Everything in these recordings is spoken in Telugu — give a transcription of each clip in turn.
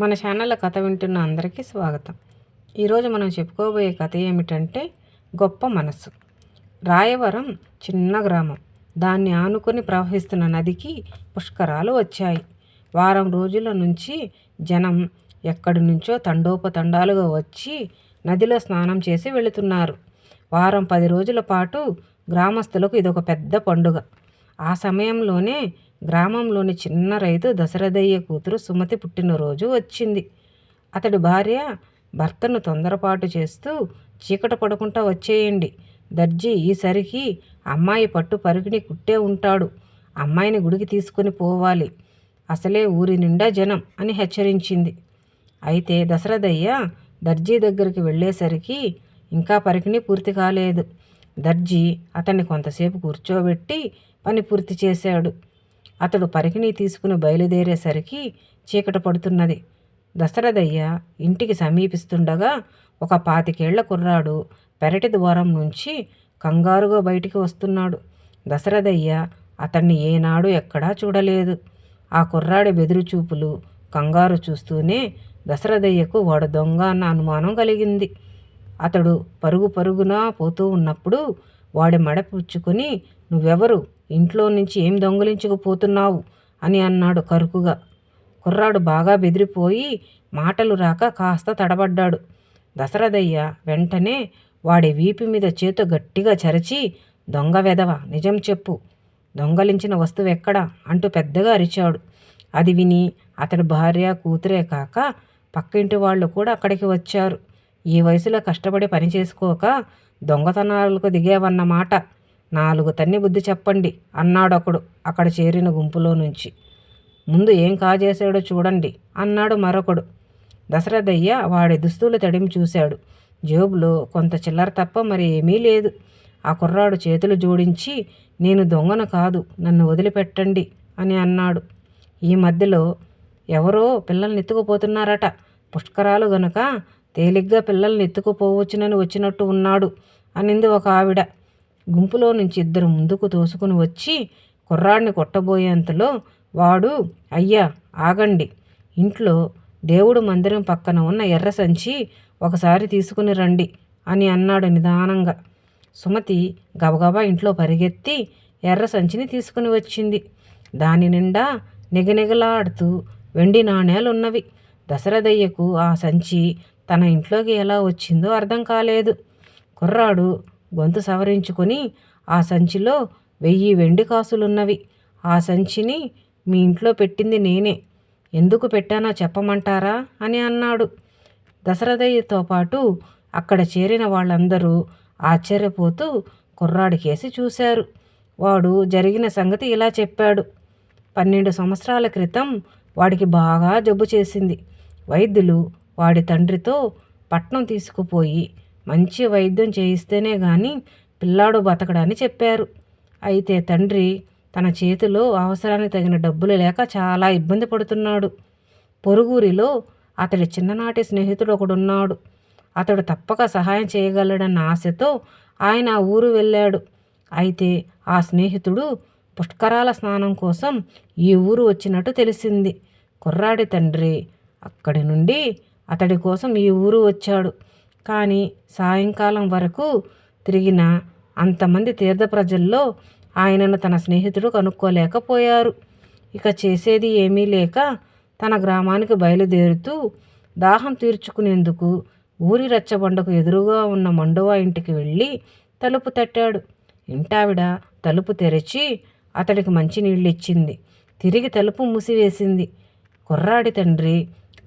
మన ఛానల్లో కథ వింటున్న అందరికీ స్వాగతం. ఈరోజు మనం చెప్పుకోబోయే కథ ఏమిటంటే గొప్ప మనస్సు. రాయవరం చిన్న గ్రామం. దాన్ని ఆనుకొని ప్రవహిస్తున్న నదికి పుష్కరాలు వచ్చాయి. వారం రోజుల నుంచి జనం ఎక్కడి నుంచో తండోపతండాలుగా వచ్చి నదిలో స్నానం చేసి వెళుతున్నారు. వారం 10 రోజుల పాటు గ్రామస్తులకు ఇదొక పెద్ద పండుగ. ఆ సమయంలోనే గ్రామంలోని చిన్న రైతు దశరథయ్య కూతురు సుమతి పుట్టినరోజు వచ్చింది. అతడి భార్య భర్తను తొందరపాటు చేస్తూ, చీకట పడుకుంటా వచ్చేయండి, దర్జీ ఈసరికి అమ్మాయి పట్టు పరికిణి కుట్టే ఉంటాడు, అమ్మాయిని గుడికి తీసుకుని పోవాలి, అసలే ఊరి నిండా జనం అని హెచ్చరించింది. అయితే దశరథయ్య దర్జీ దగ్గరికి వెళ్ళేసరికి ఇంకా పరికిణి పూర్తి కాలేదు. దర్జీ అతన్ని కొంతసేపు కూర్చోబెట్టి పని పూర్తి చేశాడు. అతడు పరికిణి తీసుకుని బయలుదేరేసరికి చీకట పడుతున్నది. దశరథయ్య ఇంటికి సమీపిస్తుండగా ఒక 25 ఏళ్ల కుర్రాడు పెరటి ద్వారం నుంచి కంగారుగా బయటికి వస్తున్నాడు. దశరథయ్య అతన్ని ఏనాడు ఎక్కడా చూడలేదు. ఆ కుర్రాడి బెదురు చూపులు, కంగారు చూస్తూనే దశరథయ్యకు వాడు దొంగ అన్న అనుమానం కలిగింది. అతడు పరుగు పరుగున పోతూ ఉన్నప్పుడు వాడి మెడ పుచ్చుకొని, నువ్వెవరు, ఇంట్లో నుంచి ఏం దొంగిలించుకుపోతున్నావు అని అన్నాడు కరుకుగా. కుర్రాడు బాగా బెదిరిపోయి మాటలు రాక కాస్త తడబడ్డాడు. దశరథయ్య వెంటనే వాడి వీపు మీద చేతు గట్టిగా చరచి, దొంగ వెధవ, నిజం చెప్పు, దొంగలించిన వస్తువు ఎక్కడా అంటూ పెద్దగా అరిచాడు. అది విని అతడి భార్య కూతురే కాక పక్కింటి వాళ్ళు కూడా అక్కడికి వచ్చారు. ఈ వయసులో కష్టపడి పని చేసుకోక దొంగతనాలకు దిగేవన్నమాట, 4 తన్ని బుద్ధి చెప్పండి అన్నాడొకడు అక్కడ చేరిన గుంపులో నుంచి. ముందు ఏం కాజేశాడో చూడండి అన్నాడు మరొకడు. దశరథయ్య వాడి దుస్తులు తడిమి చూశాడు. జేబులో కొంత చిల్లర తప్ప మరి ఏమీ లేదు. ఆ కుర్రాడు చేతులు జోడించి, నేను దొంగను కాదు, నన్ను వదిలిపెట్టండి అని అన్నాడు. ఈ మధ్యలో ఎవరో పిల్లల్ని ఎత్తుకుపోతున్నారట, పుష్కరాలు గనుక తేలిగ్గా పిల్లల్ని ఎత్తుకుపోవచ్చునని వచ్చినట్టు ఉన్నాడు అనింది ఒక ఆవిడ. గుంపులో నుంచి 2 ముందుకు తోసుకుని వచ్చి కుర్రాడిని కొట్టబోయేంతలో వాడు, అయ్యా ఆగండి, ఇంట్లో దేవుడు మందిరం పక్కన ఉన్న ఎర్ర సంచి ఒకసారి తీసుకుని రండి అని అన్నాడు నిదానంగా. సుమతి గబగబా ఇంట్లో పరిగెత్తి ఎర్ర సంచిని తీసుకుని వచ్చింది. దాని నిండా నిగనిగలాడుతూ వెండి నాణేలున్నవి. దశరథయ్యకు ఆ సంచి తన ఇంట్లోకి ఎలా వచ్చిందో అర్థం కాలేదు. కుర్రాడు గొంతు సవరించుకొని, ఆ సంచిలో 1000 వెండి కాసులున్నవి. ఆ సంచిని మీ ఇంట్లో పెట్టింది నేనే, ఎందుకు పెట్టానో చెప్పమంటారా అని అన్నాడు. దశరథయ్యతో పాటు అక్కడ చేరిన వాళ్ళందరూ ఆశ్చర్యపోతూ కుర్రాడి కేసి చూశారు. వాడు జరిగిన సంగతి ఇలా చెప్పాడు. 12 సంవత్సరాల క్రితం వాడికి బాగా జబ్బు చేసింది. వైద్యులు వాడి తండ్రితో పట్నం తీసుకుపోయి మంచి వైద్యం చేయిస్తేనే గాని పిల్లాడు బతకడని చెప్పారు. అయితే తండ్రి తన చేతిలో అవసరానికి తగిన డబ్బులు లేక చాలా ఇబ్బంది పడుతున్నాడు. పొరుగురిలో అతడి చిన్ననాటి స్నేహితుడు ఒకడున్నాడు. అతడు తప్పక సహాయం చేయగలడన్న ఆశతో ఆయన ఆ ఊరు వెళ్ళాడు. అయితే ఆ స్నేహితుడు పుష్కరాల స్నానం కోసం ఈ ఊరు వచ్చినట్టు తెలిసింది. కుర్రాడి తండ్రి అక్కడి నుండి అతడి కోసం ఈ ఊరు వచ్చాడు. కానీ సాయంకాలం వరకు తిరిగిన అంతమంది తీర్థ ప్రజల్లో ఆయనను తన స్నేహితుడు కనుక్కోలేకపోయారు. ఇక చేసేది ఏమీ లేక తన గ్రామానికి బయలుదేరుతూ దాహం తీర్చుకునేందుకు ఊరి రచ్చబండకు ఎదురుగా ఉన్న మండువా ఇంటికి వెళ్ళి తలుపు తట్టాడు. ఇంటావిడ తలుపు తెరిచి అతడికి మంచినీళ్ళు ఇచ్చింది. తిరిగి తలుపు మూసివేసింది. కుర్రాడి తండ్రి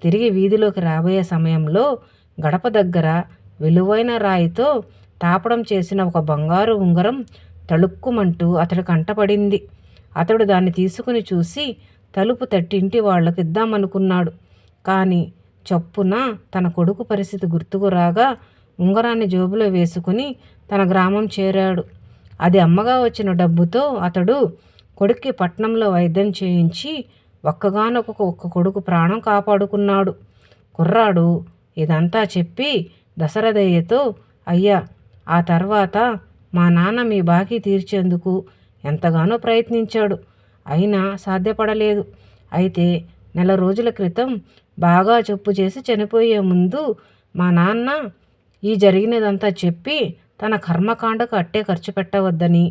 తిరిగి వీధిలోకి రాబోయే సమయంలో గడప దగ్గర విలువైన రాయితో తాపడం చేసిన ఒక బంగారు ఉంగరం తళుక్కుమంటూ అతడి కంటపడింది. అతడు దాన్ని తీసుకుని చూసి తలుపు తట్టి ఇంటి వాళ్ళకి ఇద్దామనుకున్నాడు. కానీ చప్పున తన కొడుకు పరిస్థితి గుర్తుకు రాగా ఉంగరాన్ని జేబులో వేసుకుని తన గ్రామం చేరాడు. అది అమ్మగా వచ్చిన డబ్బుతో అతడు కొడుక్కి పట్నంలో వైద్యం చేయించి ఒక్క కొడుకు ప్రాణం కాపాడుకున్నాడు. కుర్రాడు ఇదంతా చెప్పి దశరథయ్యతో, అయ్యా, ఆ తర్వాత మా నాన్న మీ బాకీ తీర్చేందుకు ఎంతగానో ప్రయత్నించాడు, అయినా సాధ్యపడలేదు. అయితే నెల రోజుల క్రితం బాగా జబ్బు చేసి చనిపోయే ముందు మా నాన్న ఈ జరిగినదంతా చెప్పి తన కర్మకాండకు అట్టే ఖర్చు పెట్టవద్దని,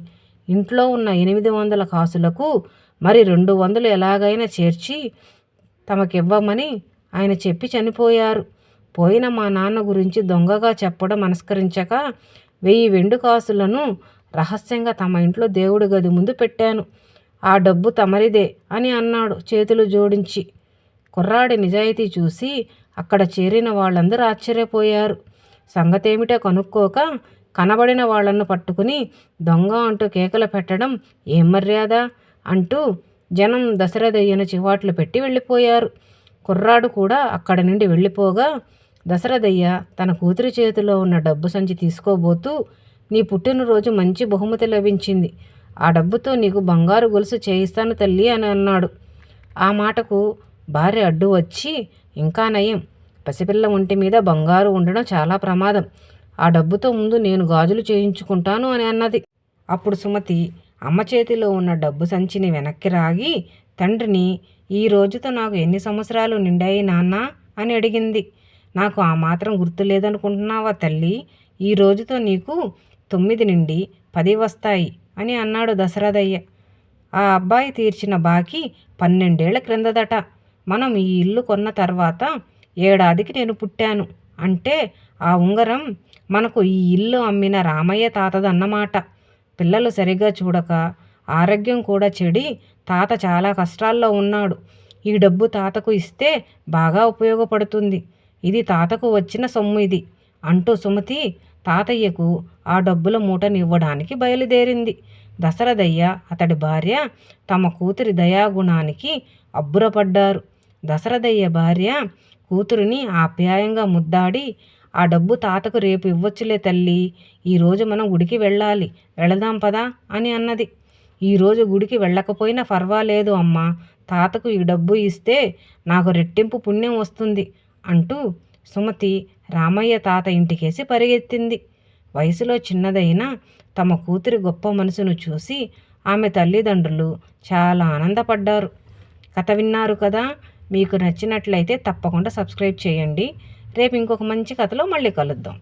ఇంట్లో ఉన్న 800 కాసులకు మరి 200 ఎలాగైనా చేర్చి తమకివ్వమని ఆయన చెప్పి చనిపోయారు. పోయిన మా నాన్న గురించి దొంగగా చెప్పడం మనస్కరించక 1000 వెండి కాసులను రహస్యంగా తమ ఇంట్లో దేవుడి గది ముందు పెట్టాను. ఆ డబ్బు తమరిదే అని అన్నాడు చేతులు జోడించి. కుర్రాడి నిజాయితీ చూసి అక్కడ చేరిన వాళ్ళందరూ ఆశ్చర్యపోయారు. సంగతేమిటో కనుక్కోక కనబడిన వాళ్లను పట్టుకుని దొంగ అంటూ కేకలు పెట్టడం ఏం మర్యాద అంటూ జనం దశరథయ్యను చివాట్లు పెట్టి వెళ్ళిపోయారు. కుర్రాడు కూడా అక్కడి నుండి వెళ్ళిపోగా దశరథయ్య తన కూతురి చేతిలో ఉన్న డబ్బు సంచి తీసుకోబోతూ, నీ పుట్టినరోజు మంచి బహుమతి లభించింది, ఆ డబ్బుతో నీకు బంగారు గొలుసు చేయిస్తాను తల్లి అని అన్నాడు. ఆ మాటకు భార్య అడ్డు వచ్చి, ఇంకా నయం, పసిపిల్ల ఒంటి మీద బంగారు ఉండడం చాలా ప్రమాదం, ఆ డబ్బుతో ముందు నేను గాజులు చేయించుకుంటాను అని అన్నది. అప్పుడు సుమతి అమ్మ చేతిలో ఉన్న డబ్బు సంచిని వెనక్కి రాగి తండ్రిని, ఈ రోజుతో నాకు ఎన్ని సంవత్సరాలు నిండాయి నాన్న అని అడిగింది. నాకు ఆ మాత్రం గుర్తు లేదనుకుంటున్నావా తల్లి, ఈ రోజుతో నీకు 9 నుండి 10 వస్తాయి అని అన్నాడు దశరథయ్య. ఆ అబ్బాయి తీర్చిన బాకీ 12 ఏళ్ల క్రిందదట. మనం ఈ ఇల్లు కొన్న తర్వాత ఏడాదికి నేను పుట్టాను అంటే ఆ ఉంగరం మనకు ఈ ఇల్లు అమ్మిన రామయ్య తాతదన్నమాట. పిల్లలు సరిగ్గా చూడక ఆరోగ్యం కూడా చెడి తాత చాలా కష్టాల్లో ఉన్నాడు. ఈ డబ్బు తాతకు ఇస్తే బాగా ఉపయోగపడుతుంది. ఇది తాతకు వచ్చిన సొమ్ము ఇది అంటూ సుమతి తాతయ్యకు ఆ డబ్బుల మూటనివ్వడానికి బయలుదేరింది. దశరథయ్య అతడి భార్య తమ కూతురి దయాగుణానికి అబ్బురపడ్డారు. దశరథయ్య భార్య కూతురిని ఆప్యాయంగా ముద్దాడి, ఆ డబ్బు తాతకు రేపు ఇవ్వచ్చులే తల్లి, ఈరోజు మనం గుడికి వెళ్ళాలి, వెళదాం పదా అని అన్నది. ఈరోజు గుడికి వెళ్ళకపోయినా పర్వాలేదు అమ్మా, తాతకు ఈ డబ్బు ఇస్తే నాకు రెట్టింపు పుణ్యం వస్తుంది అంటూ సుమతి రామయ్య తాత ఇంటికేసి పరిగెత్తింది. వయసులో చిన్నదైన తమ కూతురి గొప్ప మనసును చూసి ఆమె తల్లిదండ్రులు చాలా ఆనందపడ్డారు. కథ విన్నారు కదా, మీకు నచ్చినట్లయితే తప్పకుండా సబ్స్క్రైబ్ చేయండి. రేపు ఇంకొక మంచి కథలో మళ్ళీ కలుద్దాం.